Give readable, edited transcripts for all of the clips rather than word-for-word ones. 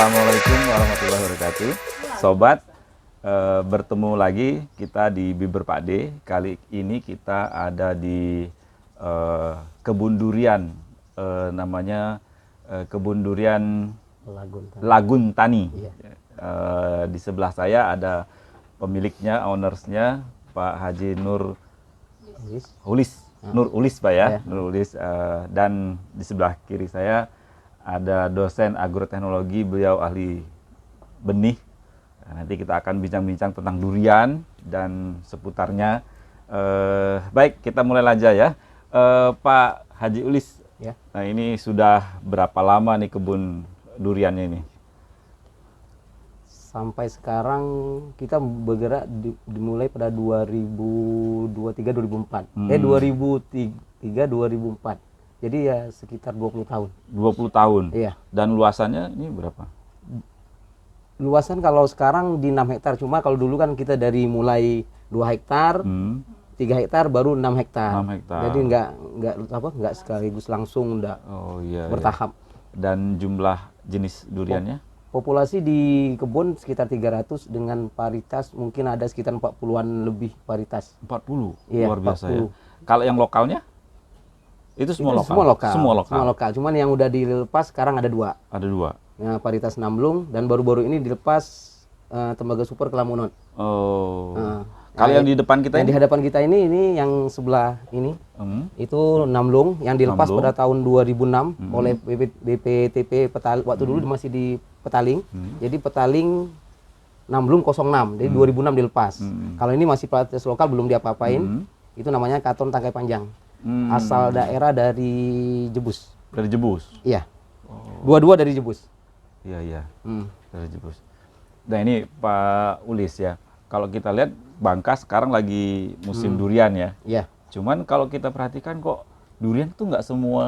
Assalamualaikum warahmatullahi wabarakatuh. Sobat, bertemu lagi kita di Bibir Pak D. Kali ini kita ada di kebun durian, namanya kebun durian Lagun Tani. Iya. Di sebelah saya ada pemiliknya, ownersnya, Pak Haji Nur Ulis, Pak ya, Ya. Nur Ulis. Dan di sebelah kiri saya ada dosen agroteknologi, beliau ahli benih. Nanti kita akan bincang-bincang tentang durian dan seputarnya. Baik, kita mulai aja ya. Pak Haji Ulis, Ya. nah ini sudah berapa lama nih kebun duriannya ini? Sampai sekarang kita bergerak dimulai pada 2023-2004. 2003-2004. Jadi ya sekitar 20 tahun. 20 tahun? Iya. Dan luasannya ini berapa? Luasan kalau sekarang di 6 hektar. Cuma kalau dulu kan kita dari mulai 2 hektar, 3 hektar, baru 6 hektar. 6 hektar. Jadi nggak sekaligus langsung Oh iya. bertahap. Dan jumlah jenis duriannya? Populasi di kebun sekitar 300 dengan paritas mungkin ada sekitar 40-an lebih paritas. 40? Iya, Luar biasa 40. ya. Kalau yang lokalnya? Itu semua lokal? Semua lokal. Cuman yang udah dilepas sekarang ada 2. Ada 2? Nah, paritas Namblung dan baru-baru ini dilepas Tembaga Super ke Lamonot. Oh. Nah, Kalau yang di depan kita yang ini? di hadapan kita ini yang sebelah ini itu Namblung yang dilepas Namblung. pada tahun 2006 oleh BPTP Petaling, waktu dulu masih di Petaling. Jadi Petaling Namblung 06. Jadi 2006 dilepas. Kalau ini masih paritas lokal belum diapa-apain. Itu namanya Katon Tangkai Panjang. Asal daerah dari Jebus. Dari Jebus? Iya. Dua-dua dari Jebus. Iya. Dari Jebus. Nah ini Pak Ulis ya, kalau kita lihat Bangka sekarang lagi musim durian ya. Iya. Cuman kalau kita perhatikan kok durian tuh nggak semua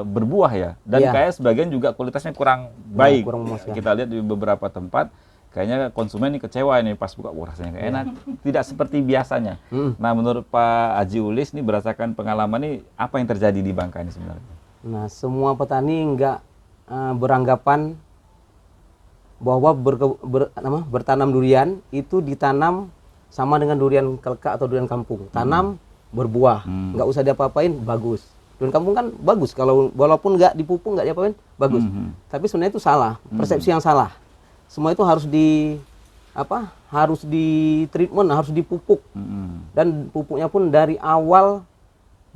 berbuah ya. Dan Iya. kayak sebagian juga kualitasnya kurang baik. kurang memuaskan. Kita lihat di beberapa tempat, kayaknya konsumen ini kecewa ini pas buka, wah rasanya nggak enak. Tidak seperti biasanya. Nah menurut Pak Haji Ulis ini berdasarkan pengalaman ini, apa yang terjadi di Bangka ini sebenarnya? Nah, semua petani nggak beranggapan bahwa bertanam durian itu ditanam sama dengan durian keleka atau durian kampung. Tanam berbuah, nggak usah diapa-apain, bagus. Durian kampung kan bagus, kalau walaupun nggak dipupuk, nggak diapa-apain, bagus. Tapi sebenarnya itu salah, persepsi yang salah. Semua itu harus harus di treatment, harus dipupuk. Dan pupuknya pun dari awal,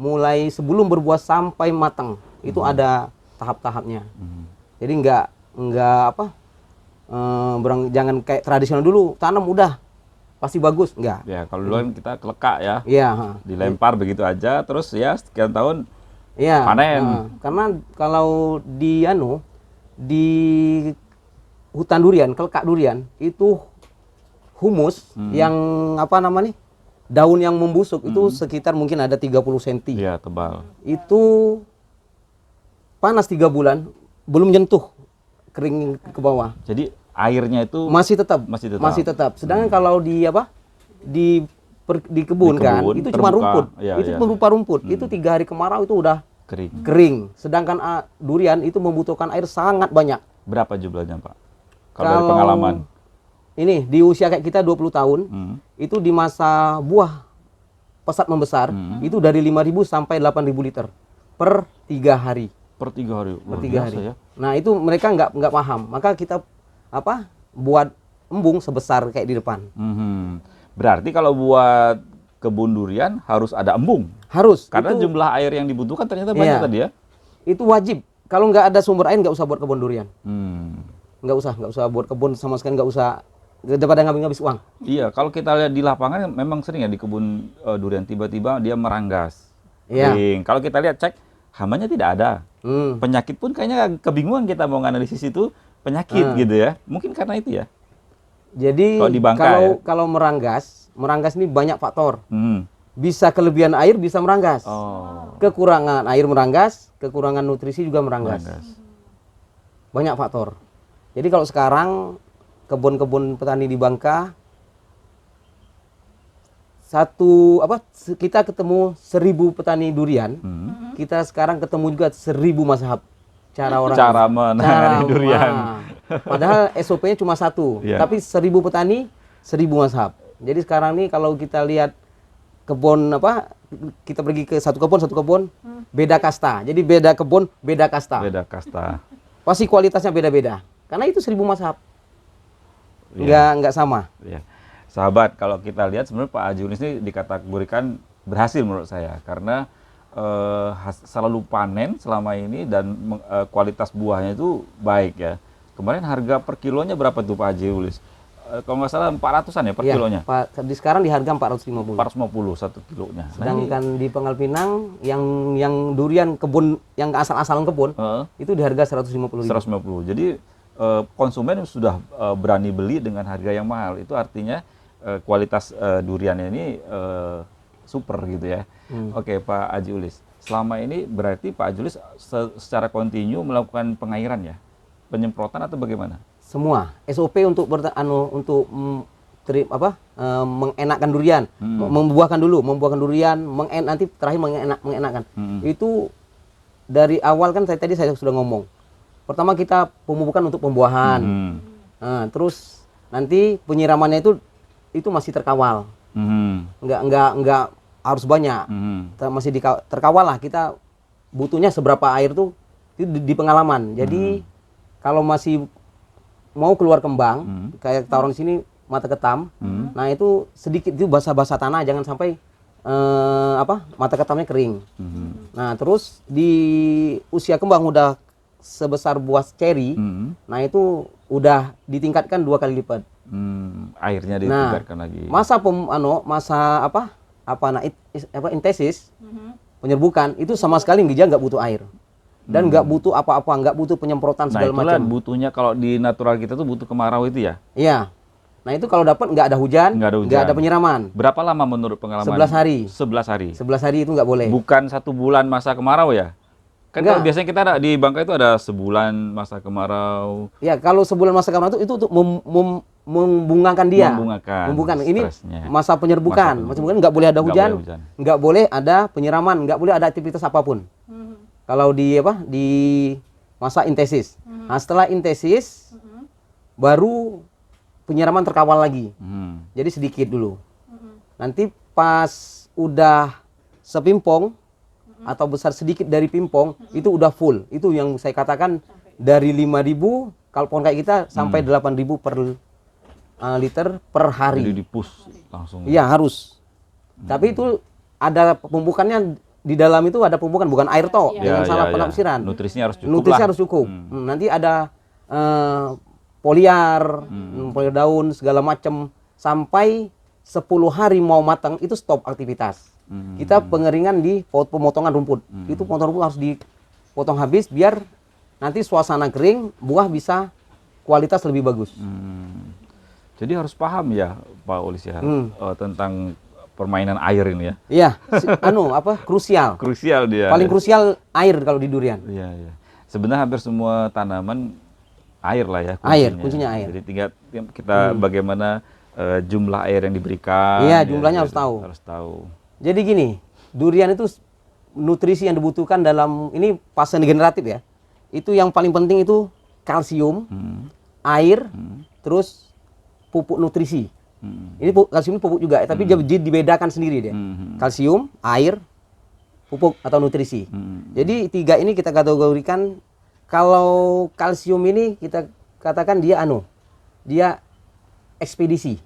mulai sebelum berbuah sampai matang, itu ada tahap-tahapnya. Jadi jangan kayak tradisional dulu, tanam udah pasti bagus, enggak. Ya kalau dulu kan kita kelekak ya, Iya. dilempar begitu aja, terus ya sekian tahun Iya. panen. Karena kalau di hutan durian, kelekak durian itu humus yang daun yang membusuk itu sekitar mungkin ada 30 cm. Iya, tebal. Itu panas 3 bulan belum nyentuh kering ke bawah. Jadi airnya itu Masih tetap. Sedangkan kalau di kebun kan itu cuma terbuka. rumput. Iya, itu iya. berupa rumput. Itu 3 hari kemarau itu udah kering. kering. Sedangkan durian itu membutuhkan air sangat banyak. Berapa jumlahnya Pak? Kalau dari pengalaman? Ini di usia kayak kita 20 tahun, itu di masa buah pesat membesar, itu dari 5.000 sampai 8.000 liter per 3 hari. Per 3 hari. Per Luar 3 biasa hari. ya. Nah itu mereka nggak paham. Maka kita buat embung sebesar kayak di depan. Berarti kalau buat kebun durian harus ada embung. Harus. Karena itu, jumlah air yang dibutuhkan ternyata banyak Iya. tadi ya. itu wajib. Kalau nggak ada sumber air nggak usah buat kebun durian. Nggak usah buat kebun sama sekali, nggak usah, daripada ngabis uang. Iya, kalau kita lihat di lapangan memang sering ya di kebun durian tiba-tiba dia meranggas. Iya. Kering. Kalau kita lihat cek hambanya tidak ada. Penyakit pun kayaknya kebingungan kita mau nganalisis itu penyakit gitu ya. Mungkin karena itu ya. Jadi Kalau di Bangka, kalau meranggas ini banyak faktor. Hmm. Bisa kelebihan air, bisa meranggas. Oh. Kekurangan air meranggas, kekurangan nutrisi juga meranggas. Banyak faktor. Jadi kalau sekarang kebun-kebun petani di Bangka kita ketemu 1.000 petani durian, kita sekarang ketemu juga 1.000 mazhab. cara orang Cara menangani durian. Padahal SOP-nya cuma satu, Iya. tapi 1000 petani 1000 mazhab. Jadi sekarang nih kalau kita lihat kebun kita pergi ke satu kebun beda kasta. Jadi beda kebun beda kasta. Beda kasta. Pasti kualitasnya beda-beda. Karena itu 1000 mazhab. Iya. Nggak sama. Ya. Sahabat, kalau kita lihat sebenarnya Pak Haji Yulis ini dikategorikan berhasil menurut saya karena selalu panen selama ini dan kualitas buahnya itu baik ya. Kemarin harga per kilonya berapa tuh Pak Haji Yulis? Kalau nggak salah 400-an ya per Iya, kilonya? sekarang di harga 450. 450 satu kilonya. Sedangkan di Pangkal Pinang yang durian kebun yang asal-asalan kebun itu di harga 150.000. 150. Jadi konsumen sudah berani beli dengan harga yang mahal. Itu artinya kualitas duriannya ini super gitu ya. Oke, Pak Haji Yulis. Selama ini berarti Pak Haji Yulis secara kontinu melakukan pengairan ya? Penyemprotan atau bagaimana? Semua SOP untuk mengenakkan durian, membuahkan durian, nanti terakhir mengenakkan. Itu dari awal kan tadi saya sudah ngomong. Pertama kita pemupukan untuk pembuahan. Terus nanti penyiramannya itu masih terkawal. Enggak harus banyak. Masih terkawal lah, kita butuhnya seberapa air tuh itu di pengalaman. Jadi kalau masih mau keluar kembang, kayak taruh di sini mata ketam, nah itu sedikit itu basah-basah tanah, jangan sampai mata ketamnya kering. Nah terus di usia kembang udah sebesar buah ceri, nah itu udah ditingkatkan 2 kali lipat. Airnya ditingkatkan lagi. Intesis, penyerbukan itu sama sekali dia nggak butuh air. Dan nggak butuh apa-apa, nggak butuh penyemprotan segala macam. Butuhnya kalau di natural kita tuh butuh kemarau itu ya? Iya. Nah itu kalau dapat nggak ada hujan, nggak ada penyiraman. Berapa lama menurut pengalaman? 11 hari. 11 hari. 11 hari itu nggak boleh. Bukan 1 bulan masa kemarau ya? Kan kalau biasanya kita ada di Bangka itu ada sebulan masa kemarau. Ya kalau sebulan masa kemarau itu untuk membungakan dia. Membungakan. Ini masa penyerbukan. Masa penyerbukan nggak boleh ada hujan, nggak boleh ada penyiraman, nggak boleh ada aktivitas apapun. Kalau di masa intesis. Nah, setelah intesis baru penyiraman terkawal lagi. Jadi sedikit dulu. Nanti pas udah sepimpong atau besar sedikit dari pimpong itu udah full. Itu yang saya katakan dari 5.000 kalau pohon kayak kita sampai 8.000 per liter per hari. Jadi dipus langsung. Iya, harus. Tapi itu ada pembukannya. Di dalam itu ada pembukaan, bukan air toh, jangan salah penafsiran. Nutrisinya harus cukup. Nutrisinya harus cukup. Nanti ada poliar, poliar daun segala macam sampai 10 hari mau matang itu stop aktivitas. Kita pengeringan di pemotongan rumput. Itu potong rumput harus dipotong habis biar nanti suasana kering, buah bisa kualitas lebih bagus. Jadi harus paham ya Pak Ulis ya tentang permainan air ini ya. Iya, krusial. Krusial dia. Paling krusial air kalau di durian. Iya, iya. Sebenarnya hampir semua tanaman air lah ya kuncinya. Kuncinya air. Jadi tinggal kita bagaimana jumlah air yang diberikan. Iya, jumlahnya harus tahu. Harus tahu. Jadi gini, durian itu nutrisi yang dibutuhkan dalam ini fase generatif ya. Itu yang paling penting itu kalsium, air, terus pupuk nutrisi. Ini kalsium pupuk juga, tapi dia dibedakan sendiri dia. Kalsium, air, pupuk atau nutrisi. Jadi 3 ini kita kategorikan. Kalau kalsium ini kita katakan dia ekspedisi.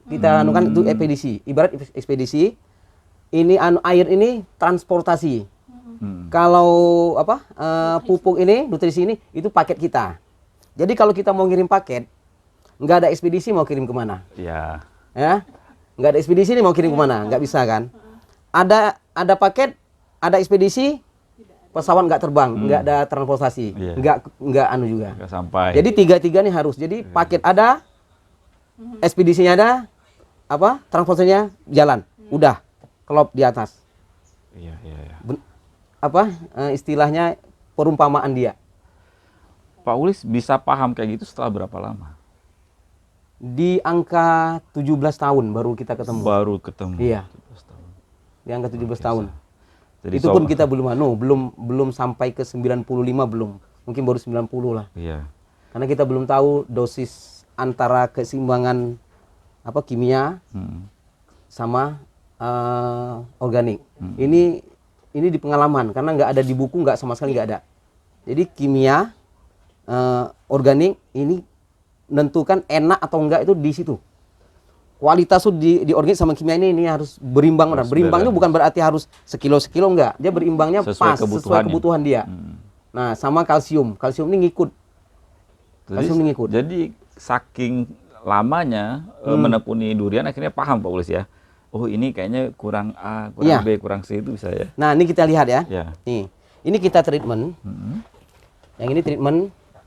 Kita anukan itu ekspedisi. Ibarat ekspedisi. Ini air ini transportasi. Kalau pupuk ini, nutrisi ini itu paket kita. Jadi kalau kita mau ngirim paket, nggak ada ekspedisi mau kirim kemana? Iya. Ya, nggak ada ekspedisi nih mau kirim kemana? Nggak bisa kan? Ada paket, ada ekspedisi, pesawat nggak terbang, nggak ada transportasi, nggak juga. Nggak sampai. Jadi 3 ini harus. Jadi paket ada, ekspedisinya ada, transportasinya jalan, udah klop di atas. Iya. Istilahnya perumpamaan dia. Pak Ulis bisa paham kayak gitu setelah berapa lama? Di angka 17 tahun baru kita ketemu. Baru ketemu. Iya. 17 tahun. Di angka 17 tahun. Jadi Itu pun kita belum sampai ke 95 belum. mungkin baru 90 lah. Iya. Karena kita belum tahu dosis antara keseimbangan kimia sama organik. Ini di pengalaman, karena nggak ada di buku, nggak sama sekali nggak ada. Jadi kimia, organik ini menentukan enak atau enggak itu di situ. Kualitas tuh di organik sama kimia ini harus berimbang. Berimbangnya bukan berarti harus sekilo enggak. Dia berimbangnya pas sesuai kebutuhan dia. Nah, sama kalsium. Kalsium ini ngikut. Jadi saking lamanya menekuni durian akhirnya paham Pak Ulis ya. Oh, ini kayaknya kurang A, kurang B, kurang C itu bisa ya. Nah, ini kita lihat ya. Ya. Nih, ini kita treatment. Yang ini treatment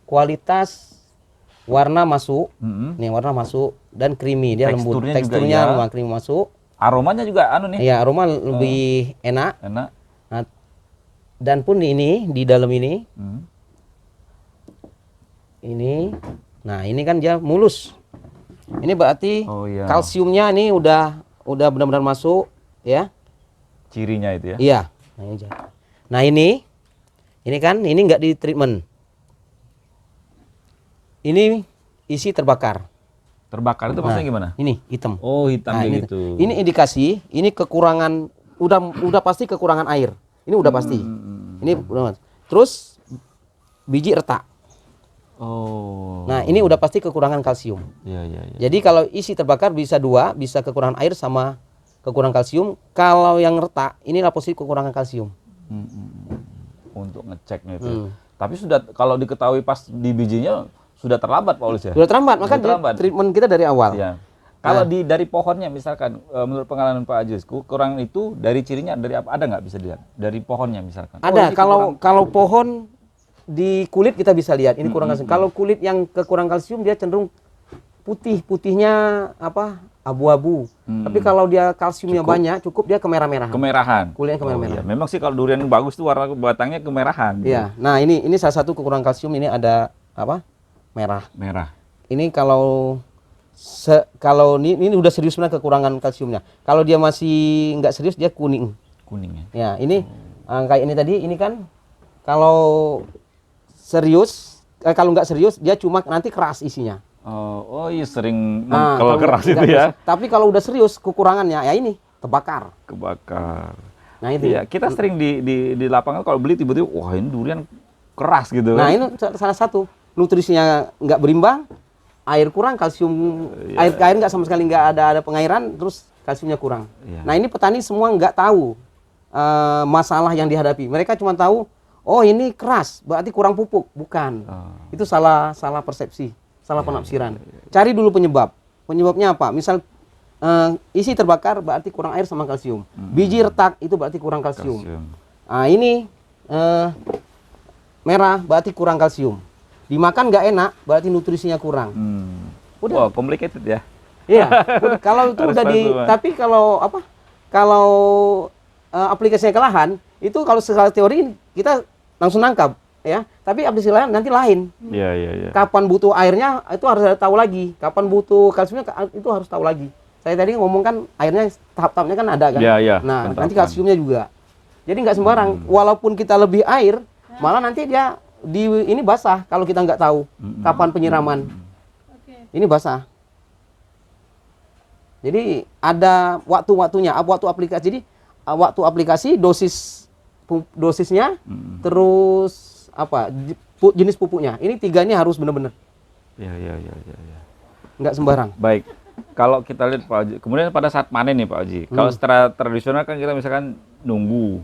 kualitas warna masuk. Nih, warna masuk dan creamy, dia lembut. Teksturnya memang creamy masuk. Aromanya juga nih. Iya, aroma lebih enak. Enak. Nah, dan pun ini di dalam ini. Ini. Nah, ini kan dia mulus. Ini berarti kalsiumnya ini udah benar-benar masuk ya. Cirinya itu ya. Iya. Nah, ini kan ini enggak di treatment. Ini isi terbakar. Terbakar itu maksudnya gimana? Ini hitam. Oh, hitam kayak gitu. Ini indikasi, ini kekurangan udah pasti kekurangan air. Ini udah pasti. Ini udah. Terus biji retak. Oh. Nah, ini udah pasti kekurangan kalsium. Iya. Jadi kalau isi terbakar bisa dua, bisa kekurangan air sama kekurangan kalsium. Kalau yang retak, inilah posisi kekurangan kalsium. Untuk ngeceknya itu. Tapi sudah kalau diketahui pas di bijinya sudah terlambat Pak Ulis ya. Sudah terlambat, maka treatment kita dari awal. Iya. Kalau dari pohonnya misalkan menurut pengalaman Pak Aziz, kekurangan itu dari cirinya dari apa? Ada nggak bisa dilihat? Dari pohonnya misalkan. Ada. Kalau pohon di kulit kita bisa lihat ini kurang kalsium. Kalau kulit yang kekurang kalsium dia cenderung putihnya abu-abu. Tapi kalau dia kalsiumnya banyak cukup dia kemerah-merahan. Kemerahan. Kulitnya kemerah-merahan. Iya. Memang sih kalau durian bagus tuh warna batangnya kemerahan. Iya. Nah, ini salah satu kekurangan kalsium, ini ada merah. Ini kalau ini udah serius benar kekurangan kalsiumnya. Kalau dia masih nggak serius dia kuning. Kuning ya. Ya, ini kayak ini tadi, ini kan kalau serius, kalau nggak serius dia cuma nanti keras isinya. Oh iya, sering kalau keras itu ya. Tapi kalau udah serius kekurangannya ya ini kebakar. Nah itu. Ya, kita sering di lapangan kalau beli tiba-tiba wah ini durian keras gitu. Nah, ini salah satu nutrisinya nggak berimbang, air kurang, kalsium air nggak sama sekali, nggak ada pengairan, terus kalsiumnya kurang. Nah, ini petani semua nggak tahu masalah yang dihadapi. Mereka cuma tahu oh ini keras, berarti kurang pupuk. Bukan. Itu salah persepsi, salah penafsiran. Cari dulu penyebab. Penyebabnya apa? Misal isi terbakar berarti kurang air sama kalsium. Biji retak itu berarti kurang kalsium. Nah, ini merah berarti kurang kalsium. Dimakan nggak enak berarti nutrisinya kurang. Udah. Wow, complicated ya. Iya. Kalau itu udah tapi kalau aplikasinya ke lahan itu kalau secara teori kita langsung nangkap ya, tapi aplikasi lahan nanti lain. Iya. Kapan butuh airnya itu harus tahu lagi. Kapan butuh kalsiumnya itu harus tahu lagi. Saya tadi ngomong kan airnya tahap-tahapnya kan ada kan. Iya. Nah, nanti kalsiumnya juga. Jadi nggak sembarang. Walaupun kita lebih air, malah nanti dia ini basah kalau kita nggak tahu kapan penyiraman. Ini basah. Jadi ada waktu-waktunya, waktu aplikasi. Jadi waktu aplikasi dosisnya, terus jenis pupuknya. Ini 3 ini harus benar-benar. Iya. Nggak sembarang. Baik. Kalau kita lihat Pak Haji, kemudian pada saat panen nih Pak Haji, kalau secara tradisional kan kita misalkan menunggu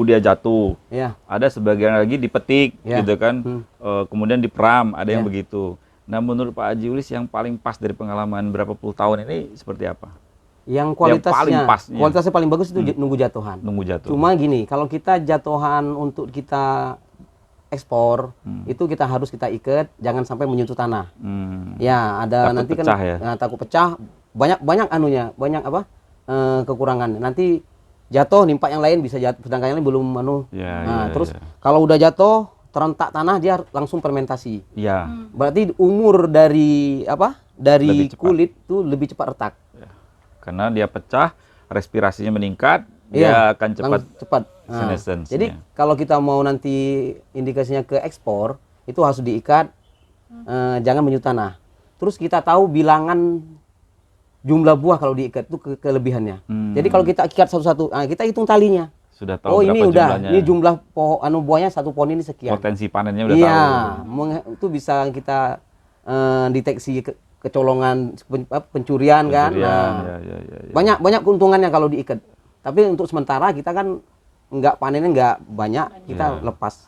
dia jatuh. Ya. Ada sebagian lagi dipetik, gitu kan. Kemudian diperam, ada yang begitu. Nah, menurut Pak Haji Ulis yang paling pas dari pengalaman berapa puluh tahun ini seperti apa? Yang kualitasnya paling bagus itu nunggu jatuhan. Cuma gini, kalau kita jatuhan untuk kita ekspor, itu kita harus ikat, jangan sampai menyentuh tanah. Ya, ada takut nanti pecah, kan ya? Takut pecah, banyak kekurangan. Nanti jatuh nimpa yang lain bisa jatuh, sedangkan yang lain belum terus kalau udah jatuh terentak tanah dia langsung fermentasi. Berarti umur dari kulit tuh lebih cepat retak. Karena dia pecah, respirasinya meningkat, dia akan cepat cepat. senescence. Jadi kalau kita mau nanti indikasinya ke ekspor, itu harus diikat, jangan menyulut tanah. Terus kita tahu bilangan jumlah buah kalau diikat itu kelebihannya. Jadi kalau kita ikat satu-satu, kita hitung talinya. Sudah tahu ini berapa udah, jumlahnya. ini jumlah buahnya satu pohon ini sekian. Potensi panennya udah Iya, tahu. itu bisa kita deteksi kecolongan, pencurian kan. Nah, Ya. banyak keuntungannya kalau diikat. Tapi untuk sementara kita kan panennya nggak banyak, kita lepas.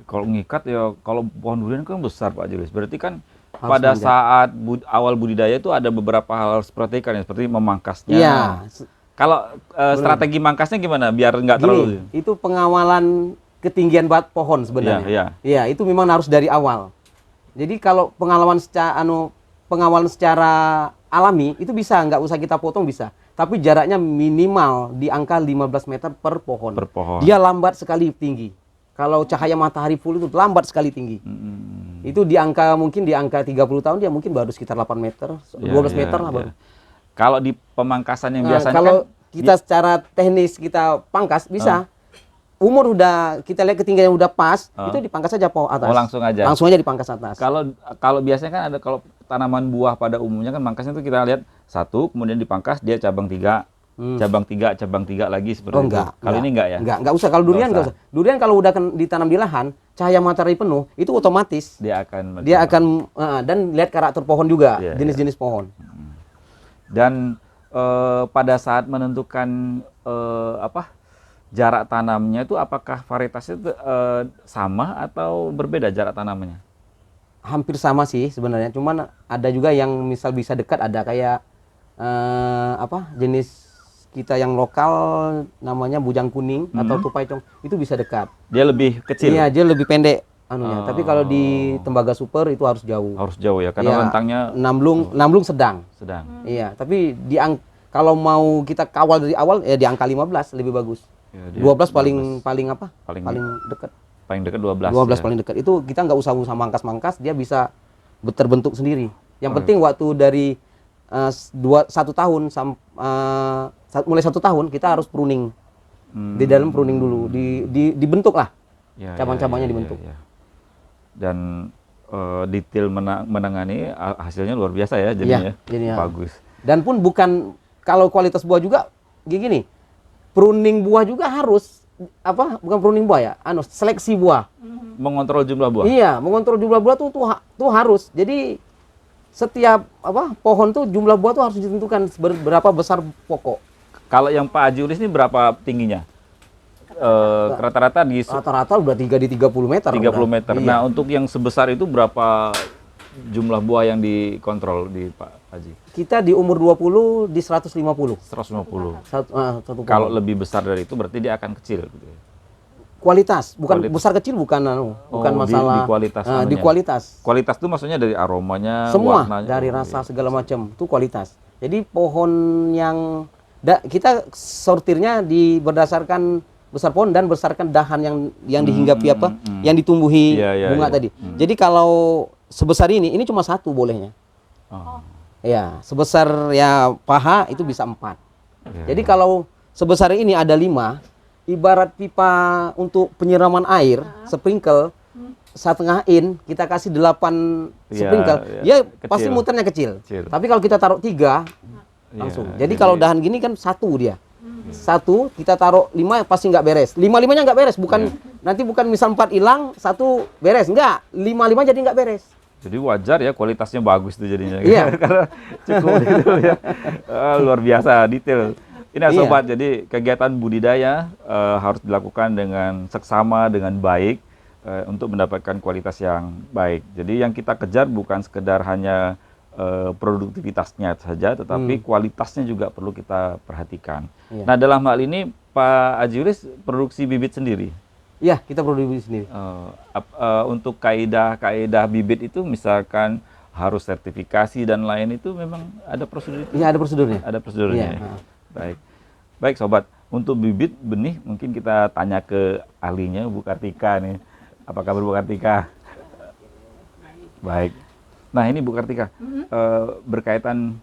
Kalau ngikat ya, kalau pohon durian kan besar Pak Julius. Berarti kan pada saat awal budidaya itu ada beberapa hal harus perhatikan ya, seperti memangkasnya. Iya. Kalau strategi mangkasnya gimana biar nggak terlalu? Itu pengawalan ketinggian pohon sebenarnya. Iya, itu memang harus dari awal. Jadi kalau pengawalan secara alami itu bisa, nggak usah kita potong bisa. Tapi jaraknya minimal di angka 15 meter per pohon. Dia lambat sekali tinggi. Kalau cahaya matahari full itu lambat sekali tinggi. Itu mungkin di angka 30 tahun dia mungkin baru sekitar 8 meter, 12 meter lah baru. Kalau di pemangkasan yang biasanya kalau kita secara teknis kita pangkas bisa. Umur kita lihat ketinggian udah pas, itu dipangkas saja pohon atas. Langsung aja. Langsung aja dipangkas atas. Kalau biasanya kan ada, kalau tanaman buah pada umumnya kan mangkasnya itu kita lihat satu, kemudian dipangkas dia cabang 3, cabang 3 lagi seperti itu. Kalau ini enggak ya? Enggak usah. Kalau durian enggak usah. Durian kalau udah ditanam di lahan, cahaya matahari penuh, itu otomatis dia akan dan lihat karakter pohon juga, jenis-jenis pohon. Dan pada saat menentukan jarak tanamnya itu, apakah varietasnya itu sama atau berbeda jarak tanamnya? Hampir sama sih sebenarnya, cuman ada juga yang misal bisa dekat, ada kayak jenis kita yang lokal namanya bujang kuning atau tupai cong, itu bisa dekat. Dia lebih kecil. Iya, dia lebih pendek anunya. Tapi kalau di tembaga super itu harus jauh. Harus jauh ya, karena rentangnya namblung sedang. Iya, tapi kalau mau kita kawal dari awal ya di angka 15 lebih bagus. Ya, 12 paling dekat. Paling dekat 12. 12 paling dekat. Itu kita nggak usah mangkas-mangkas, dia bisa terbentuk sendiri. Yang penting waktu dari 1 tahun mulai 1 tahun kita harus pruning. Di dalam pruning dulu, dibentuk lah. Cabang-cabangnya dibentuk. Dan detail menangani hasilnya luar biasa ya jadinya. Bagus. Dan pun bukan, kalau kualitas buah juga gini, pruning buah juga harus bukan pruning buah ya, seleksi buah. Mengontrol jumlah buah. Iya, mengontrol jumlah buah tuh harus. Jadi setiap pohon tuh jumlah buah tuh harus ditentukan berapa besar pokok. Kalau yang Pak Haji Ulis ini berapa tingginya? Rata-rata udah di 30 meter. 30 meter. Iya. Nah, untuk yang sebesar itu berapa jumlah buah yang dikontrol di Pak Haji? Kita di umur 20 di 150. 150. Kalau lebih besar dari itu berarti dia akan kecil gitu ya. Kualitas, besar kecil bukan masalah. Di kualitas. Di kualitas. Kualitas itu maksudnya dari aromanya, semua, warnanya, dari rasa segala macam, itu kualitas. Jadi pohon yang kita sortirnya berdasarkan besar pohon dan berdasarkan dahan yang dihinggapi yang ditumbuhi bunga tadi. Jadi kalau sebesar ini cuma 1 bolehnya. Ya, sebesar paha itu bisa 4. Jadi kalau sebesar ini ada 5, ibarat pipa untuk penyiraman air, sprinkle, 1,5 in, kita kasih 8 sprinkle, pasti muternya kecil. Tapi kalau kita taruh 3, langsung. Jadi kalau dahan gini kan 1 dia. 1, kita taruh 5 pasti nggak beres. 5-5-nya nggak beres, nanti bukan misal 4 hilang, 1 beres. Enggak, 5-5 jadi nggak beres. Jadi wajar ya kualitasnya bagus tuh jadinya. Iya. Karena cukup gitu ya. Luar biasa, detail. Ini sobat, jadi kegiatan budidaya harus dilakukan dengan seksama, dengan baik untuk mendapatkan kualitas yang baik. Jadi yang kita kejar bukan sekedar hanya produktivitasnya saja, tetapi kualitasnya juga perlu kita perhatikan. Nah, dalam hal ini Pak Haji Ulis produksi bibit sendiri? Iya, kita produksi bibit sendiri. Untuk kaidah bibit itu misalkan harus sertifikasi dan lain itu memang ada prosedur itu? Iya, ada prosedurnya. Ada prosedurnya. Ya. Baik sobat, untuk bibit benih mungkin kita tanya ke ahlinya Bu Kartika nih. Apa kabar Bu Kartika? Baik. Nah, ini Bu Kartika, berkaitan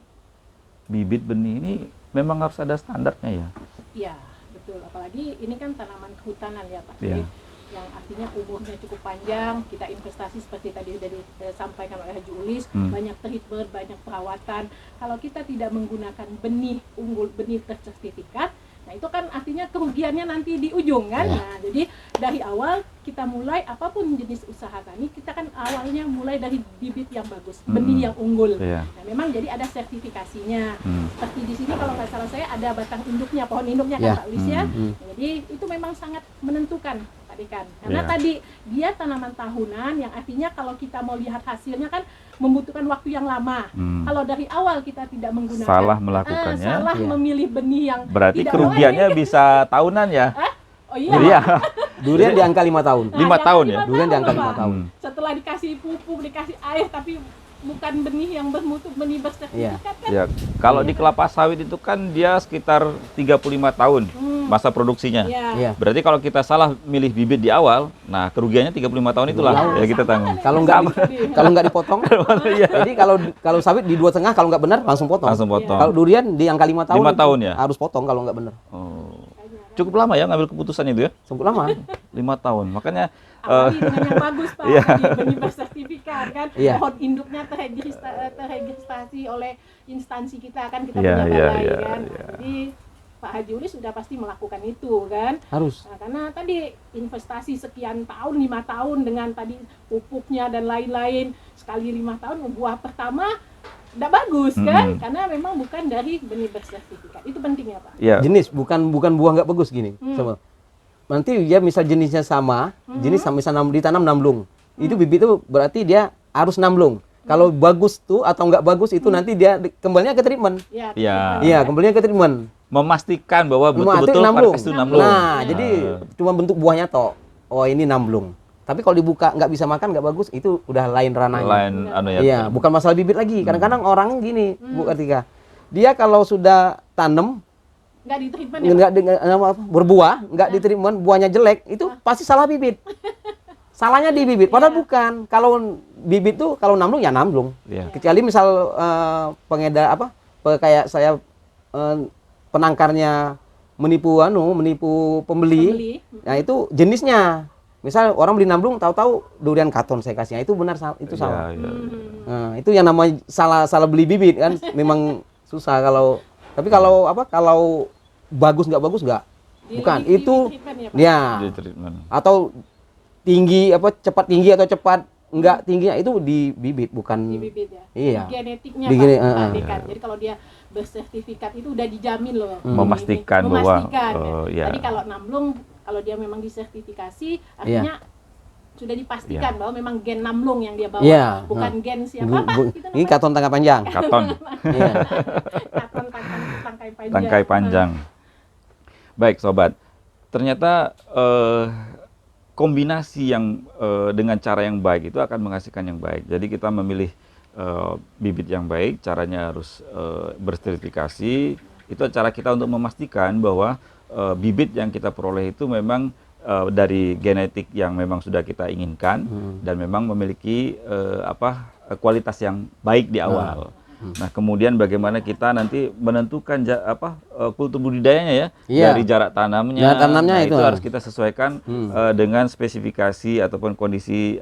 bibit benih ini memang harus ada standarnya ya? Iya, betul. tadi ini kan tanaman kehutanan ya Pak. Iya. Jadi, yang artinya umurnya cukup panjang, kita investasi seperti tadi sudah disampaikan oleh Haji Ulis, banyak treatment, banyak perawatan. Kalau kita tidak menggunakan benih unggul, benih tersertifikat, nah itu kan artinya kerugiannya nanti di ujung kan. Nah, jadi dari awal kita mulai apapun jenis usaha tani, kita kan awalnya mulai dari bibit yang bagus, benih yang unggul. Nah, memang jadi ada sertifikasinya. Seperti di sini kalau nggak salah saya ada batang induknya, pohon induknya kan Pak Ulis ya. Jadi itu memang sangat menentukan Pak Dekan. Karena tadi dia tanaman tahunan yang artinya kalau kita mau lihat hasilnya kan membutuhkan waktu yang lama. Kalau dari awal kita tidak menggunakan, salah melakukannya, salah memilih benih yang berarti tidak kerugiannya baik. bisa tahunan ya. Oh iya. Jadi ya, Durian di angka 5 tahun. 5 tahun ya? Durian di angka 5 Pak. tahun. Setelah dikasih pupuk, dikasih air, tapi bukan benih yang bermutu, benih bersertifikat kan. ya. Kalau di kelapa sawit itu kan dia sekitar 35 tahun masa produksinya. Iya. Berarti kalau kita salah milih bibit di awal, nah kerugiannya 35 tahun itulah ya kita tanggung. Kalau nggak dipotong, jadi kalau sawit di 2,5 kalau nggak benar langsung potong. Langsung potong. Kalau durian di angka 5 tahun, 5 tahun ya? harus potong kalau nggak benar. Oh. Cukup lama ya ngambil keputusan itu ya? Cukup lama. 5 tahun. Makanya Apalagi dengan yang bagus Pak, Iya. tadi benih bersertifikat kan, Iya. pohon induknya terregistrasi oleh instansi kita kan, kita Iya, punya iya, balai iya, kan. iya. Jadi Pak Haji Ulis sudah pasti melakukan itu kan. Harus. Nah, karena tadi investasi sekian tahun, 5 tahun dengan tadi pupuknya dan lain-lain, sekali 5 tahun buah pertama tidak bagus kan, karena memang bukan dari benih bersertifikat. Itu penting ya Pak. ya, Jenis bukan buah nggak bagus gini. Sama. Nanti dia misal jenisnya sama, jenis sama misal ditanam namblung. Itu bibit itu berarti dia harus namblung. Kalau bagus tuh atau nggak bagus itu nanti dia kembalinya ke treatment. Ya. Iya. Iya, kembalinya ke treatment. memastikan bahwa Itu betul-betul namblung. varietas itu namblung. Nah, jadi cuma bentuk buahnya toh. Oh, ini namblung. Tapi kalau dibuka nggak bisa makan, nggak bagus, itu udah lain ranahnya. Lain anu ya. Iya, bukan masalah bibit lagi. Kadang-kadang orang gini, Bu Kartika. Dia kalau sudah tanam Nggak di treatment ya Pak? berbuah, nggak di treatment, buahnya jelek, itu pasti salah bibit. Salahnya di bibit, padahal bukan. Kalau bibit tuh kalau namblung ya namblung. Iya. Kecuali misal pengedar kayak saya penangkarnya menipu pembeli. Nah, itu jenisnya. Misal orang beli namblung tahu-tahu durian katon saya kasihnya, itu benar, itu salah. Iya, iya. Nah, itu yang namanya salah beli bibit kan. Memang susah kalau kalau bagus nggak bukan itu treatment ya Pak? ya Di treatment. atau tinggi cepat tinggi atau cepat enggak tingginya itu di bibit bukan Di bibit ya. Iya. Di genetiknya Di Pak. gene- Dekan. Jadi kalau dia bersertifikat itu udah dijamin loh. Memastikan bahwa, Memastikan, ya. Tadi kalau namblung, kalau dia memang disertifikasi, artinya sudah dipastikan bahwa memang gen namblung yang dia bawa, Iya. bukan gen siapa Pak? Itu ini namanya? katon tangga panjang. Katon, Iya. Katon tangkai panjang. tangkai panjang. Baik sobat, ternyata kombinasi yang dengan cara yang baik itu akan menghasilkan yang baik. Jadi kita memilih bibit yang baik, caranya harus bersertifikasi. Itu cara kita untuk memastikan bahwa bibit yang kita peroleh itu memang dari genetik yang memang sudah kita inginkan dan memang memiliki kualitas yang baik di awal. Nah, kemudian bagaimana kita nanti menentukan kultur budidayanya ya, Iya. dari jarak tanamnya. Jarak tanamnya Nah, itu. harus kita sesuaikan dengan spesifikasi ataupun kondisi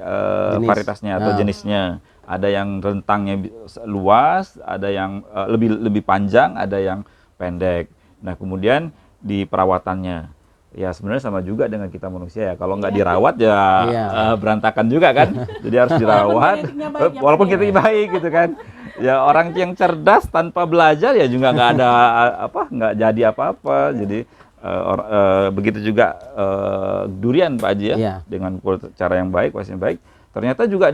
varietasnya atau jenisnya. Ada yang rentangnya luas, ada yang lebih panjang, ada yang pendek. Nah, kemudian di perawatannya. Ya sebenarnya sama juga dengan kita manusia ya. Kalau nggak dirawat ya berantakan juga kan. Jadi harus dirawat. Walaupun kita baik gitu kan. Ya orang yang cerdas tanpa belajar ya juga nggak ada nggak jadi apa-apa. Jadi begitu juga durian Pak Haji ya. Iya. Dengan cara yang baik, kualitas yang baik. Ternyata juga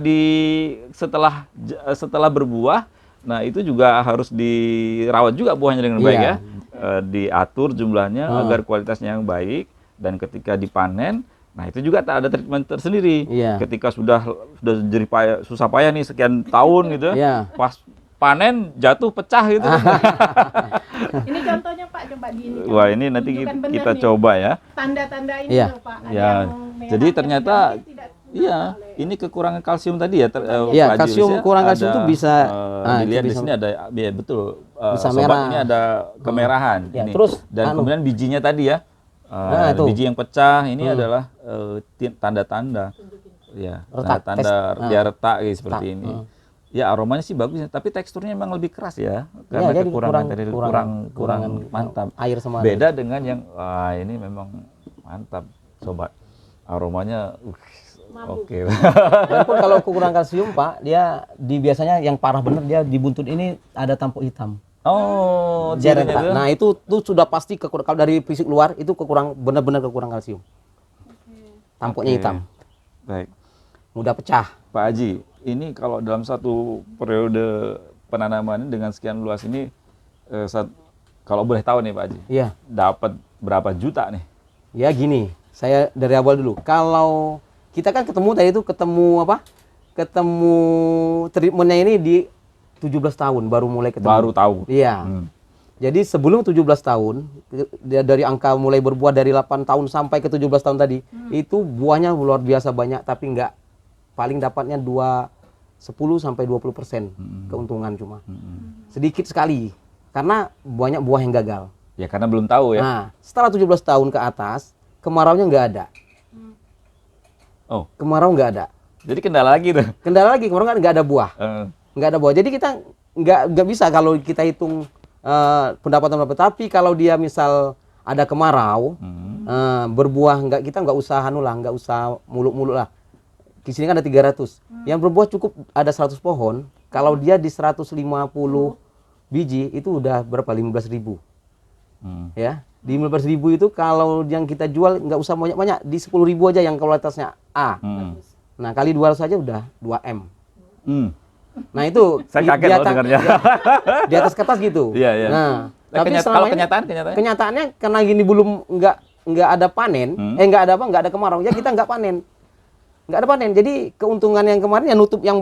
setelah berbuah, nah itu juga harus dirawat juga buahnya dengan baik ya. Diatur jumlahnya agar kualitasnya yang baik, dan ketika dipanen, nah itu juga ada treatment tersendiri. Iya. Ketika sudah jadi susah payah nih sekian tahun gitu, Iya. pas panen jatuh pecah gitu. Ini contohnya Pak, coba di ini. Wah ini nanti Tunjukkan benar kita nih. coba ya. Tanda-tanda ini Iya. loh Pak. Ada Ya, yang merah, jadi yang ternyata tidak iya, ini kekurangan kalsium tadi ya. Iya, Pak Haji, kalsium, ya, kurang kalsium ada, itu bisa, dilihat itu di bisa- sini ada, betul. bisa Sobat, merah. ini ada kemerahan. Ya, ini. terus, dan kemudian bijinya tadi ya, Nah, itu. biji yang pecah ini adalah tanda-tanda. Ya, Retak, tanda-tanda dia retak gitu, seperti Retak. ini. Ya, aromanya sih bagus ya, tapi teksturnya memang lebih keras ya, karena jadi kekurangan kurang- tadi kurang- kurang mantap. air sama Beda dengan yang wah ini memang mantap, sobat. Aromanya oke. Dan pun kalau kekurangan kalsium Pak, dia biasanya yang parah bener dia di buntut ini ada tampuk hitam. Oh, Dia cirinya rentak. tuh. Nah itu tuh sudah pasti kalau dari fisik luar itu benar-benar kekurangan kalsium. Tampuknya Oke. hitam, Baik. mudah pecah. Pak Haji, ini kalau dalam satu periode penanaman dengan sekian luas ini, kalau boleh tahu nih Pak Haji, Iya. dapat berapa juta nih? Ya gini, saya dari awal dulu. Kalau kita kan ketemu apa? Ketemu treatmentnya ini di 17 tahun baru mulai ketemu. Baru tahu. Iya. Jadi sebelum 17 tahun, dia dari angka mulai berbuah dari 8 tahun sampai ke 17 tahun tadi, itu buahnya luar biasa banyak, tapi paling dapatnya 10 sampai 20% keuntungan cuma. Sedikit sekali, karena banyak buah yang gagal. Ya karena belum tahu ya. Nah, setelah 17 tahun ke atas, kemaraunya nggak ada. Oh, Kemarau nggak ada. jadi kendala lagi tuh. Kendala lagi, kemarau nggak ada buah. Nggak ada buah. Jadi kita nggak bisa kalau kita hitung pendapatan berapa. Tapi kalau dia misal ada kemarau, berbuah kita nggak usah nggak usah muluk-muluk lah. Di sini kan ada 300. Yang berbuah cukup ada 100 pohon. Kalau dia di 150 biji itu udah berapa? 15.000. Ya, di 15.000 itu kalau yang kita jual nggak usah banyak-banyak, di 10.000 aja yang kualitasnya A. Nah, kali 200 saja udah 2M. Nah, itu Saya kaget loh dengarnya. di atas kertas gitu. Iya, iya. Nah, tapi kalau selama ini kenyataannya? karena gini belum nggak ada panen, nggak ada kemarau, ya kita nggak panen. Nggak ada panen. Jadi keuntungan yang kemarin ya nutup yang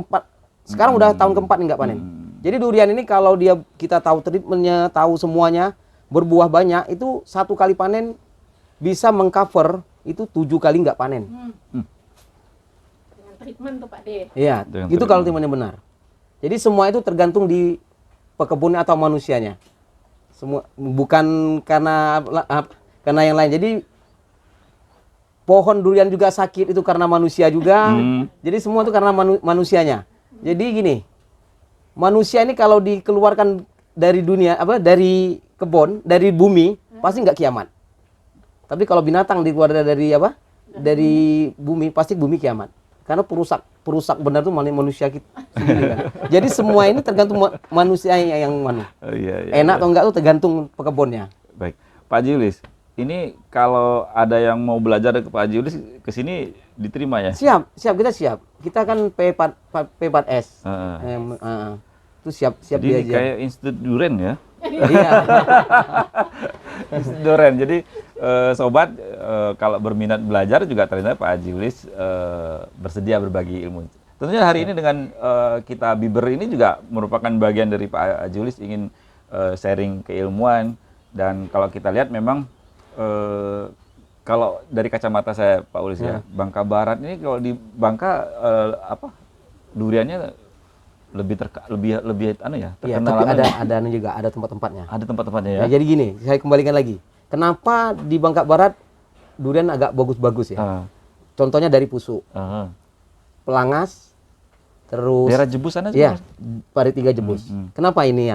sekarang udah tahun keempat nggak panen. Jadi durian ini kalau kita tahu treatmentnya, tahu semuanya, berbuah banyak, itu 1 kali panen bisa mengcover itu 7 kali nggak panen. Dengan treatment tuh Pak De. Iya, Dengan itu treatment. kalau treatmentnya benar. Jadi semua itu tergantung di pekebunnya atau manusianya. Semua bukan karena yang lain. Jadi pohon durian juga sakit itu karena manusia juga. Jadi semua itu karena manusianya. Jadi gini, manusia ini kalau dikeluarkan dari dunia dari kebun, dari bumi, pasti nggak kiamat. Tapi kalau binatang dikeluarkan dari bumi, pasti bumi kiamat. Karena perusak benar tuh manusia kita sendiri kan. Jadi semua ini tergantung manusia yang enak atau enggak tuh tergantung pekebunnya. Baik, Pak Julis, ini kalau ada yang mau belajar ke Pak Julis ke sini diterima ya? Siap, kita siap. Kita kan P4S. Itu siap Jadi dia ini kayak Institut Duren ya? Iya. Institut Duren. Jadi sobat kalau berminat belajar juga ternyata Pak Julis bersedia berbagi ilmu. Tentunya hari ini dengan kita Biber ini juga merupakan bagian dari Pak Julis ingin sharing keilmuan. Dan kalau kita lihat memang kalau dari kacamata saya Pak Ulis ya, Bangka Barat ini kalau di Bangka duriannya lebih Iya, terkenal. tapi ada juga ada tempat-tempatnya. Ada tempat-tempatnya ya. Ya, jadi gini, saya kembalikan lagi. Kenapa di Bangka Barat durian agak bagus-bagus ya? Contohnya dari Pusuk, Pelangas, terus Daerah Jebus sana ya, juga. Pari 3 Jebus. Kenapa ini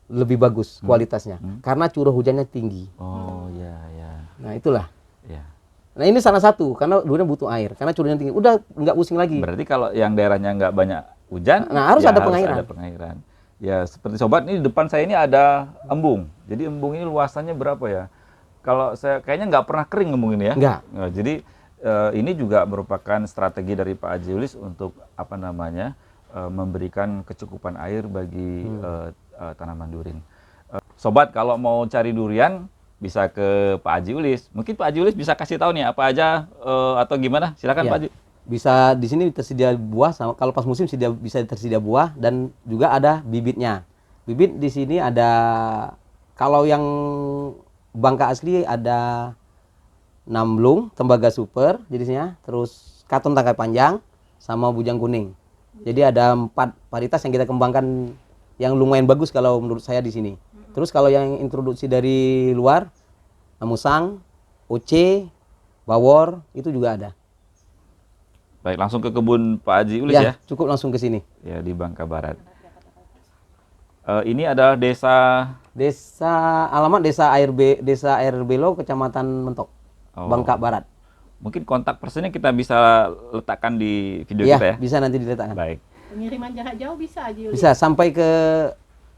lebih bagus kualitasnya? Karena curah hujannya tinggi. Oh ya ya. Nah, itulah. Ya. Nah, ini salah satu karena durian butuh air, karena curahnya tinggi. Udah nggak pusing lagi. Berarti kalau yang daerahnya nggak banyak hujan, Nah, harus ada pengairan. ada pengairan. Ya seperti sobat ini di depan saya ini ada embung. Jadi embung ini luasannya berapa ya? Kalau saya kayaknya nggak pernah kering embung ini ya. Nggak. Nah, jadi ini juga merupakan strategi dari Pak Ajulis untuk memberikan kecukupan air bagi tanaman durian. Sobat kalau mau cari durian bisa ke Pak Haji Ulis. Mungkin Pak Haji Ulis bisa kasih tahu nih apa aja atau gimana? Silakan Ya. Pak Haji. Bisa di sini tersedia buah, kalau pas musim bisa tersedia buah dan juga ada bibitnya. Bibit di sini ada, kalau yang Bangka asli ada Namblung, Tembaga Super jenisnya, terus Katon Tangkai Panjang sama Bujang Kuning. Jadi ada 4 varietas yang kita kembangkan yang lumayan bagus kalau menurut saya di sini. Terus kalau yang introduksi dari luar, Musang, OC, bawor, itu juga ada. Baik, langsung ke kebun Pak Haji Ulis ya? Cukup langsung ke sini. Ya, di Bangka Barat. Ini adalah desa... Alamat desa Air Belo, Kecamatan Mentok, Oh. Bangka Barat. Mungkin kontak personnya kita bisa letakkan di video kita ya? Bisa nanti diletakkan. Baik. Pengiriman jarak jauh bisa Haji Ulis. Bisa sampai ke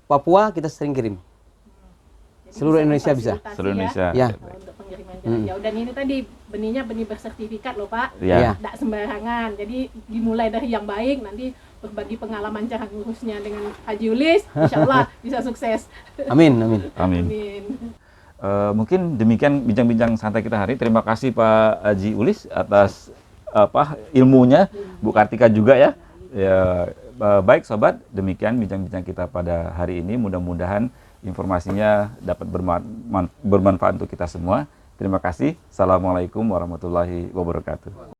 Papua, kita sering kirim. Jadi Seluruh Indonesia bisa. difasilitasi Seluruh Indonesia. Ya. Untuk pengiriman jarak jauh. Dan ini tadi benihnya benih bersertifikat loh Pak. Ya. Tidak sembarangan. Jadi dimulai dari yang baik, nanti berbagi pengalaman cara ngurusnya dengan Haji Ulis, insya Allah bisa sukses. Amin, amin. Amin. Amin. Mungkin demikian bincang-bincang santai kita hari. Terima kasih Pak Haji Ulis atas ilmunya, Bu Kartika juga ya. Ya, baik sobat, demikian bincang-bincang kita pada hari ini. Mudah-mudahan informasinya dapat bermanfaat untuk kita semua. Terima kasih. Assalamualaikum warahmatullahi wabarakatuh.